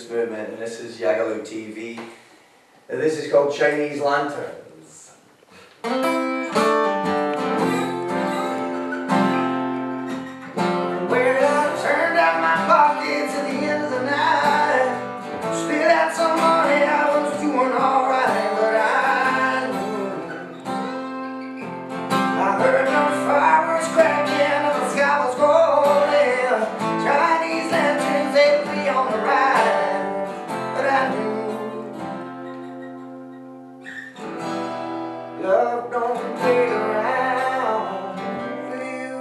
Temperance movement, and this is Yagaloo TV. This is called Chinese Lanterns. Well, I turned out my pockets at the end of the night. Still had some money, I was doing alright, but I heard those fireworks cracking and the sky was golden. Chinese lanterns, they'd be on the ride, but I knew love don't play around for you.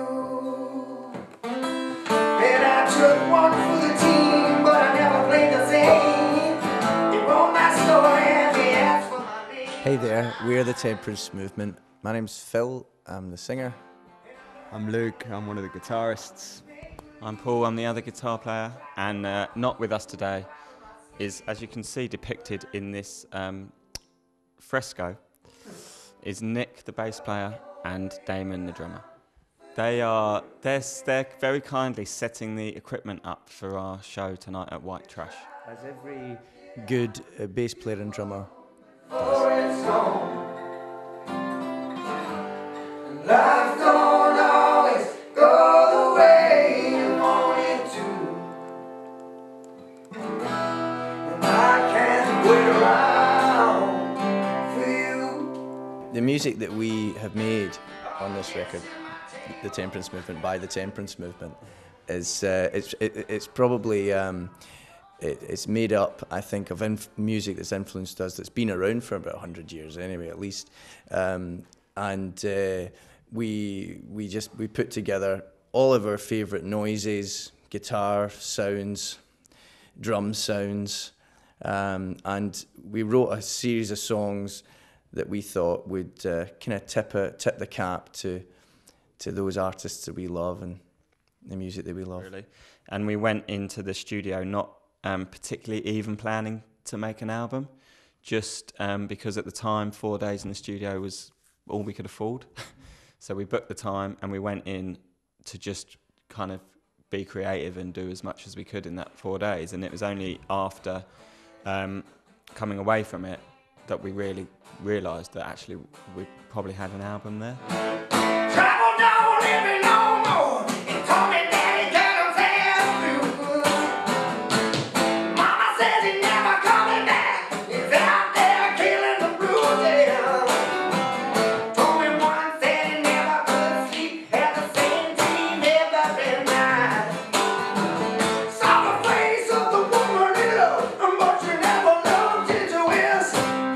And I took one for the team, but I never played the same. They wrote my story and they asked for my name. Hey there, we're the Temperance movement. My name's Phil, I'm the singer. I'm Luke, I'm one of the guitarists. I'm Paul, I'm the other guitar player, and not with us today is, as you can see depicted in this fresco, is Nick, the bass player, and Damon, the drummer. They're very kindly setting the equipment up for our show tonight at White Trash. As every good bass player and drummer life don't always go the way you want it to, and I can't wait around for you. The music that we have made on this record, the Temperance movement, by the Temperance movement, is it's probably it's made up, I think, of music that's influenced us, that's been around for about 100 years anyway, at least, we put together all of our favourite noises, guitar sounds, drum sounds, and we wrote a series of songs that we thought would kind of tip the cap to those artists that we love and the music that we love. Really. And we went into the studio not particularly even planning to make an album, just because at the time 4 days in the studio was all we could afford. So we booked the time and we went in to just kind of be creative and do as much as we could in that 4 days. And it was only after coming away from it that we really realised that actually we probably had an album there. Trouble don't leave me no more. It told me daddy got himself through. Mama says he's never coming back. He's out there killing the blues. Told me once that he never could sleep. Had the same dream every night. Saw the face of the woman he loved, but she never looked into his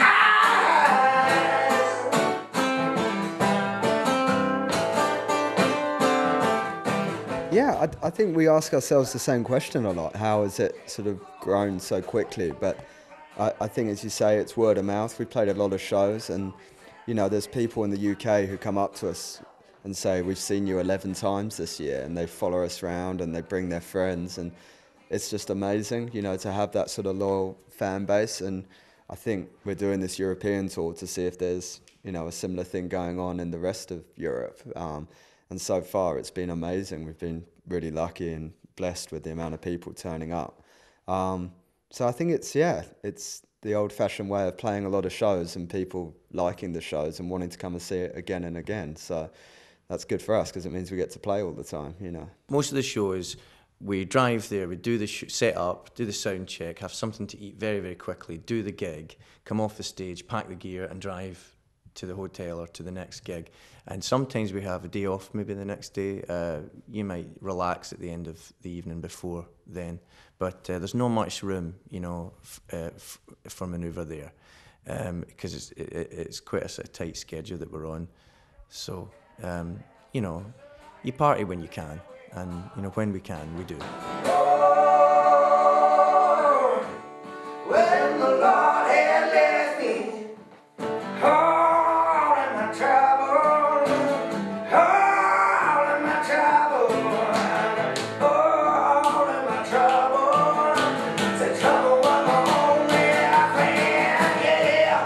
eyes. Yeah, I think we ask ourselves the same question a lot. How has it sort of grown so quickly? But I think, as you say, it's word of mouth. We played a lot of shows, and there's people in the UK who come up to us and say, we've seen you 11 times this year, and they follow us around and they bring their friends, and it's just amazing, to have that sort of loyal fan base. And I think we're doing this European tour to see if there's, a similar thing going on in the rest of Europe. And so far, it's been amazing. We've been really lucky and blessed with the amount of people turning up. So I think it's the old-fashioned way of playing a lot of shows and people liking the shows and wanting to come and see it again and again. So that's good for us because it means we get to play all the time, Most of the shows, we drive there, we do the set up, do the sound check, have something to eat very, very quickly, do the gig, come off the stage, pack the gear and drive to the hotel or to the next gig. And sometimes we have a day off, maybe the next day. You might relax at the end of the evening before then. But there's not much room, for manoeuvre there, because it's quite a tight schedule that we're on. So, you party when you can, and when we can, we do. When the Lord had left me, all in my trouble, all in my trouble, all in my trouble. Say trouble was the only friend, yeah.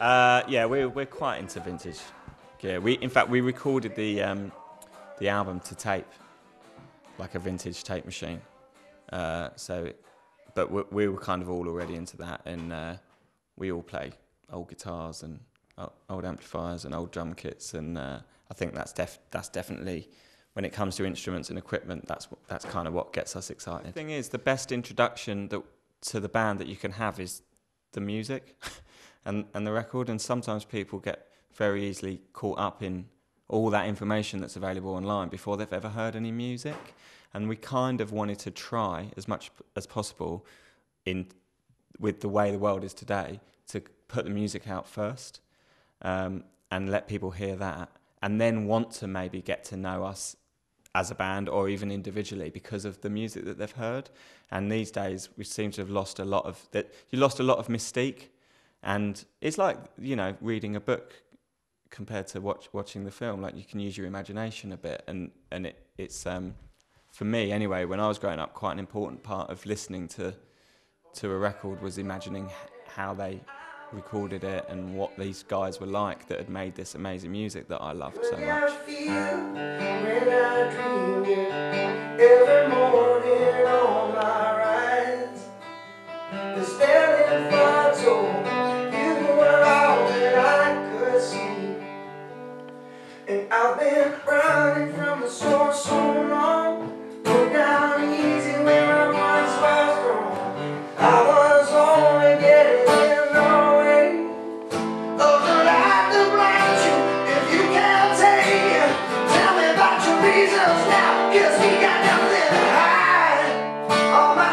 Yeah, we're quite into vintage gear. In fact, we recorded the album to tape, like a vintage tape machine. But we were kind of all already into that, and we all play old guitars and old amplifiers and old drum kits, and I think that's definitely, when it comes to instruments and equipment, that's kind of what gets us excited. The thing is, the best introduction to the band that you can have is the music and the record, and sometimes people get very easily caught up in all that information that's available online before they've ever heard any music. And we kind of wanted to try as much as possible with the way the world is today to put the music out first, and let people hear that, and then want to maybe get to know us as a band or even individually because of the music that they've heard. And these days we seem to have lost a lot of that. You lost a lot of mystique, and it's like, you know, reading a book compared to watching the film. Like, you can use your imagination a bit, and it's for me anyway, when I was growing up, quite an important part of listening to a record was imagining how they recorded it and what these guys were like that had made this amazing music that I loved so much. When I dream you every morning on my rides, the staring flights, you were all that I could see. And I've been running from the source so long, go down easy where I once was wrong. I was only getting in the way of the light that blinds you. If you can't take it, tell me about your reasons now, 'cause we got nothing to hide. All my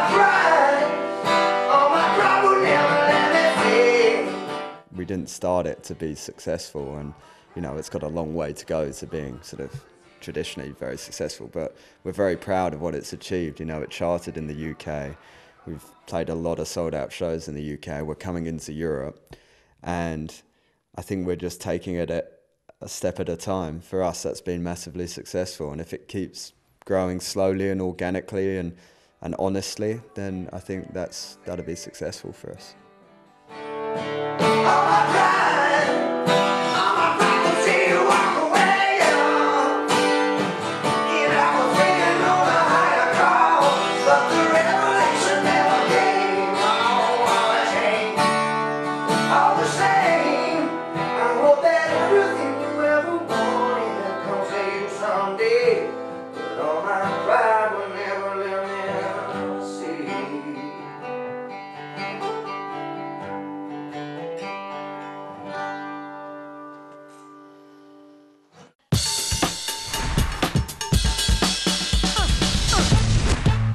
pride will never let me fade. We didn't start it to be successful, and you know, it's got a long way to go to being sort of traditionally very successful, but we're very proud of what it's achieved. You know, it charted in the UK. We've played a lot of sold-out shows in the UK. We're coming into Europe, and I think we're just taking it a step at a time. For us, that's been massively successful, and if it keeps growing slowly and organically and honestly, then I think that'll be successful for us. All my pride will see you walk away. And I was thinking on a higher call, but the revelation never came. Oh, I changed all the same. I hope that everything you ever wanted comes to you someday. But all my pride will never let me see.